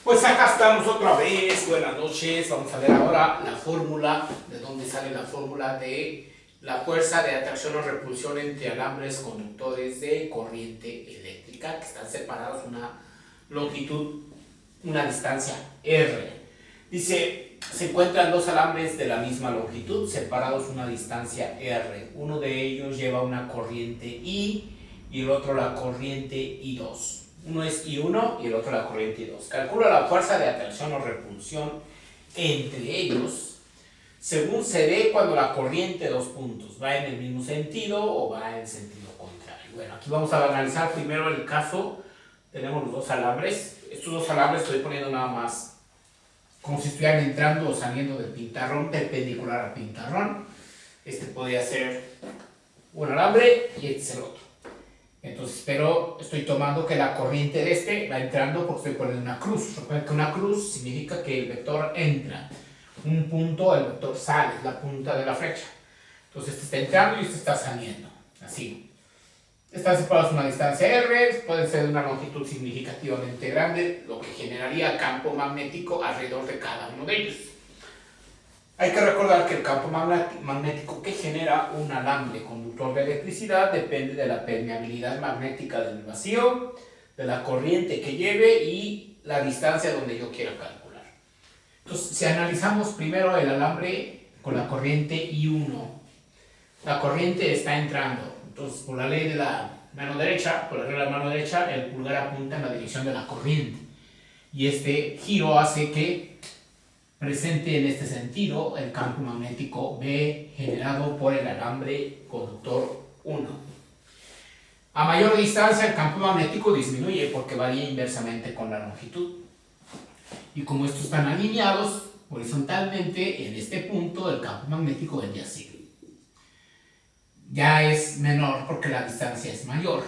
Pues acá estamos otra vez, buenas noches, vamos a ver ahora la fórmula, de dónde sale la fórmula de la fuerza de atracción o repulsión entre alambres conductores de corriente eléctrica que están separados una longitud, una distancia R. Dice, se encuentran dos alambres de la misma longitud separados una distancia R. Uno de ellos lleva una corriente I y el otro la corriente I2. Uno es I1 y el otro la corriente I2. Calcula la fuerza de atracción o repulsión entre ellos según se ve cuando la corriente de dos puntos va en el mismo sentido o va en sentido contrario. Bueno, aquí vamos a analizar primero el caso. Tenemos los dos alambres. Estos dos alambres estoy poniendo nada más como si estuvieran entrando o saliendo del pintarrón, perpendicular al pintarrón. Este podría ser un alambre y este es el otro. Entonces, pero estoy tomando que la corriente de este va entrando porque estoy poniendo una cruz. Recuerden que una cruz significa que el vector entra. Un punto, el vector sale, es la punta de la flecha. Entonces, este está entrando y este está saliendo. Así. Están separados a una distancia R, puede ser de una longitud significativamente grande, lo que generaría campo magnético alrededor de cada uno de ellos. Hay que recordar que el campo magnético que genera un alambre conductor de electricidad depende de la permeabilidad magnética del vacío, de la corriente que lleve y la distancia donde yo quiera calcular. Entonces, si analizamos primero el alambre con la corriente I1, la corriente está entrando. Entonces, por la ley de la mano derecha, por la regla de la mano derecha, el pulgar apunta en la dirección de la corriente. Y este giro hace que presente en este sentido el campo magnético B generado por el alambre conductor 1. A mayor distancia el campo magnético disminuye porque varía inversamente con la longitud. Y como estos están alineados horizontalmente, en este punto el campo magnético vendría así. Ya es menor porque la distancia es mayor.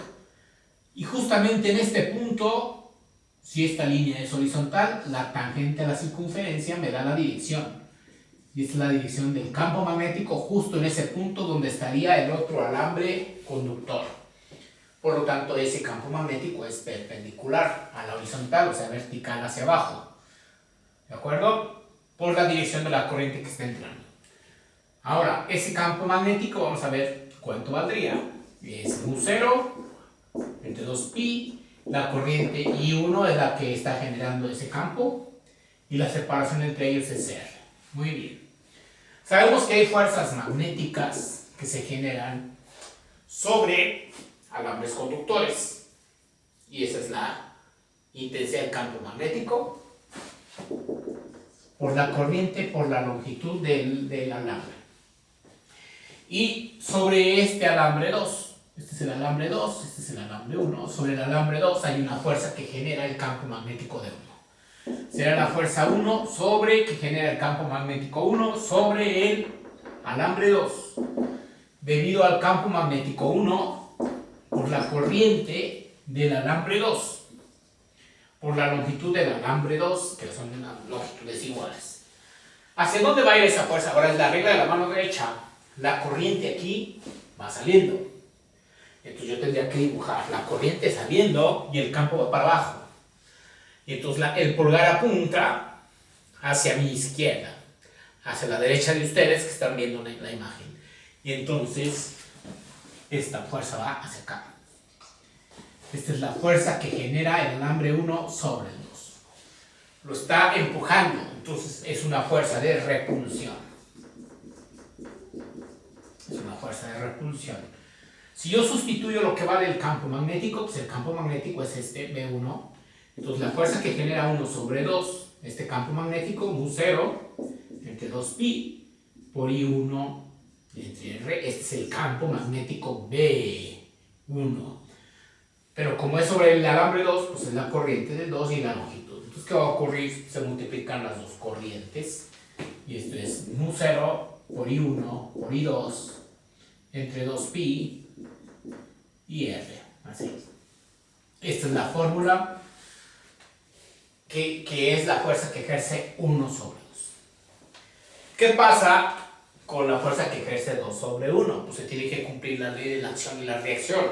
Y justamente en este punto, si esta línea es horizontal, la tangente a la circunferencia me da la dirección. Y esta es la dirección del campo magnético justo en ese punto donde estaría el otro alambre conductor. Por lo tanto, ese campo magnético es perpendicular a la horizontal, o sea, vertical hacia abajo. ¿De acuerdo? Por la dirección de la corriente que está entrando. Ahora, ese campo magnético, vamos a ver cuánto valdría. Es mu0 entre 2pi. La corriente I1 es la que está generando ese campo y la separación entre ellos es R. Muy bien. Sabemos que hay fuerzas magnéticas que se generan sobre alambres conductores y esa es la intensidad del campo magnético por la corriente, por la longitud del alambre. Y sobre este alambre 2, este es el alambre 2, este es el alambre 1. Sobre el alambre 2 hay una fuerza que genera el campo magnético de 1. Será la fuerza 1 sobre, que genera el campo magnético 1 sobre el alambre 2. Debido al campo magnético 1, por la corriente del alambre 2. Por la longitud del alambre 2, que son longitudes iguales. ¿Hacia dónde va a ir esa fuerza? Ahora es la regla de la mano derecha. La corriente aquí va saliendo. Entonces yo tendría que dibujar la corriente saliendo y el campo va para abajo. Y entonces el pulgar apunta hacia mi izquierda, hacia la derecha de ustedes que están viendo la imagen. Y entonces esta fuerza va hacia acá. Esta es la fuerza que genera el alambre 1 sobre el 2. Lo está empujando, entonces es una fuerza de repulsión. Es una fuerza de repulsión. Si yo sustituyo lo que va del campo magnético, pues el campo magnético es este, B1. Entonces la fuerza que genera 1 sobre 2, este campo magnético, mu0, entre 2pi por I1 entre R. Este es el campo magnético B1. Pero como es sobre el alambre 2, pues es la corriente del 2 y la longitud. Entonces, ¿qué va a ocurrir? Se multiplican las dos corrientes. Y esto es mu0 por I1 por I2 entre 2pi y R. Así. Esta es la fórmula que es la fuerza que ejerce 1 sobre 2. ¿Qué pasa con la fuerza que ejerce 2 sobre 1? Pues se tiene que cumplir la ley de la acción y la reacción.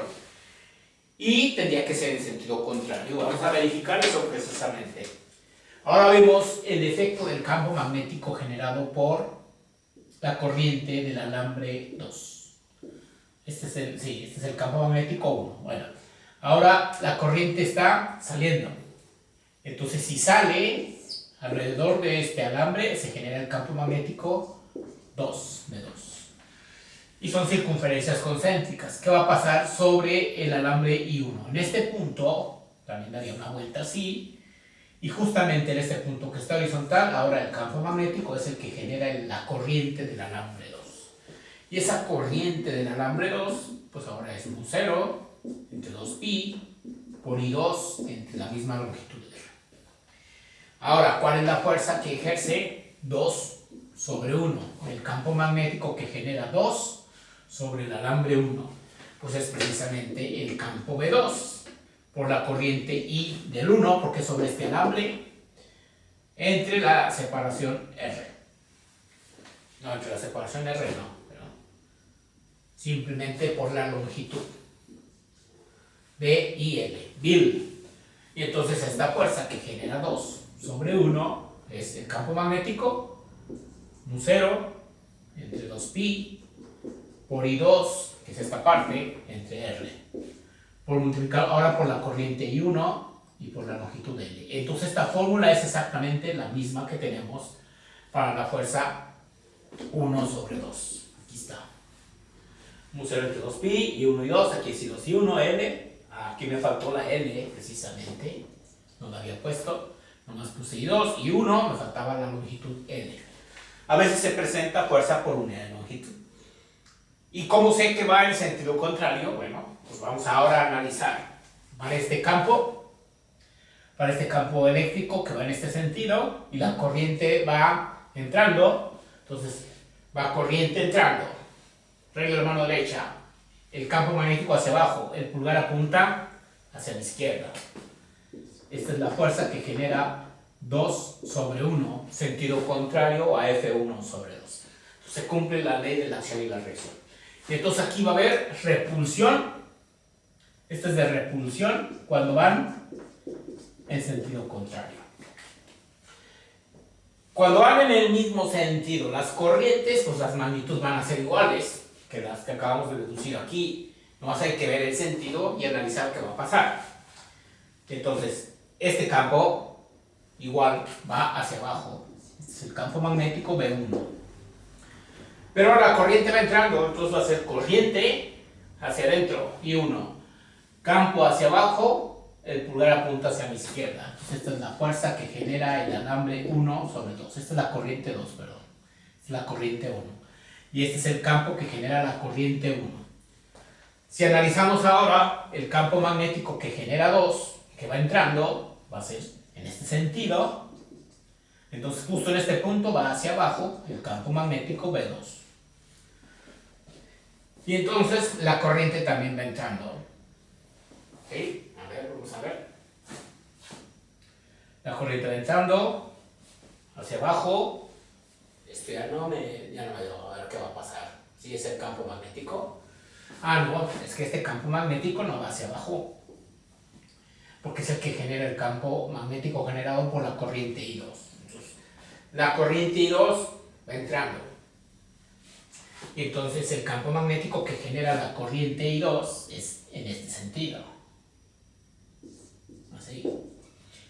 Y tendría que ser en sentido contrario. Vamos a verificar eso precisamente. Ahora vemos el efecto del campo magnético generado por la corriente del alambre 2. Este es el campo magnético 1. Bueno, ahora la corriente está saliendo. Entonces, si sale alrededor de este alambre, se genera el campo magnético 2 de 2. Y son circunferencias concéntricas. ¿Qué va a pasar sobre el alambre I1? En este punto, también daría una vuelta así. Y justamente en este punto que está horizontal, ahora el campo magnético es el que genera la corriente del alambre 2. Y esa corriente del alambre 2, pues ahora es mu0 entre 2pi por I2 entre la misma longitud R. Ahora, ¿cuál es la fuerza que ejerce? 2 sobre 1. El campo magnético que genera 2 sobre el alambre 1. Pues es precisamente el campo B2 por la corriente I del 1, porque sobre este alambre, entre la separación R. No, entre la separación R no, pero simplemente por la longitud. B y L, BIL. Y entonces esta fuerza que genera 2 sobre 1 es el campo magnético, mu0 entre 2pi por I2, que es esta parte, entre R. Por multiplicar ahora por la corriente I1 y por la longitud L. Entonces esta fórmula es exactamente la misma que tenemos para la fuerza 1 sobre 2. Aquí está. mu0 entre 2pi, I1 y 2, aquí sí 2 y 1, L. Aquí me faltó la L precisamente, no la había puesto. Nomás puse I2 y 1, me faltaba la longitud L. A veces se presenta fuerza por unidad de longitud. ¿Y cómo sé que va en sentido contrario? Bueno, pues vamos ahora a analizar para este campo eléctrico que va en este sentido y la corriente va entrando. Entonces va corriente entrando, regla de mano derecha, el campo magnético hacia abajo, el pulgar apunta hacia la izquierda. Esta es la fuerza que genera 2 sobre 1, sentido contrario a F1 sobre 2. Entonces se cumple la ley de la acción y la reacción. Y entonces aquí va a haber repulsión. Esta es de repulsión cuando van en sentido contrario. Cuando van en el mismo sentido, las corrientes, pues las magnitudes van a ser iguales que las que acabamos de deducir aquí. Nomás hay que ver el sentido y analizar qué va a pasar. Entonces, este campo igual va hacia abajo. Este es el campo magnético B1. Pero ahora la corriente va entrando, entonces va a ser corriente hacia adentro, I1. Campo hacia abajo, el pulgar apunta hacia la izquierda. Entonces esta es la fuerza que genera el alambre 1 sobre 2. Esta es la corriente 2, perdón. Esta es la corriente 1. Y este es el campo que genera la corriente 1. Si analizamos ahora el campo magnético que genera 2, que va entrando, va a ser en este sentido. Entonces justo en este punto va hacia abajo el campo magnético B2. Y entonces la corriente también va entrando. ¿Ok? A ver, vamos a ver. La corriente va entrando hacia abajo. Esto ya no me ayudó a ver qué va a pasar. ¿Sí es el campo magnético? Ah, no, es que este campo magnético no va hacia abajo. Porque es el que genera el campo magnético generado por la corriente I2. Entonces, la corriente I2 va entrando. Y entonces el campo magnético que genera la corriente I2 es en este sentido. Así.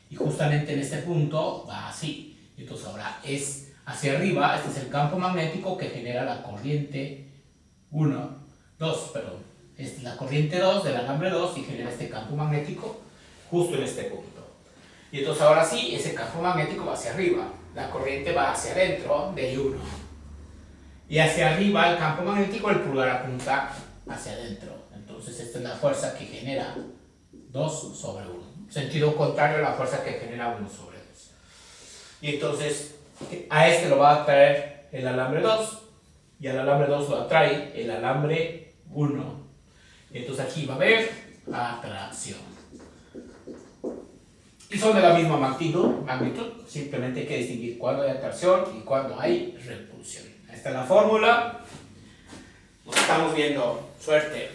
Y justamente en este punto va así. Entonces ahora es hacia arriba, este es el campo magnético que genera la corriente 2, perdón. Esta es la corriente 2 del alambre 2 y genera este campo magnético justo en este punto. Y entonces ahora sí, ese campo magnético va hacia arriba. La corriente va hacia adentro de I1. Y hacia arriba el campo magnético, el pulgar apunta hacia adentro. Entonces esta es la fuerza que genera 2 sobre 1. Sentido contrario a la fuerza que genera 1 sobre 2. Y entonces a este lo va a atraer el alambre 2. Y al alambre 2 lo atrae el alambre 1. Y entonces aquí va a haber atracción. Y son de la misma magnitud. Simplemente hay que distinguir cuándo hay atracción y cuándo hay repulsión. Esta es la fórmula. Nos estamos viendo. Suerte.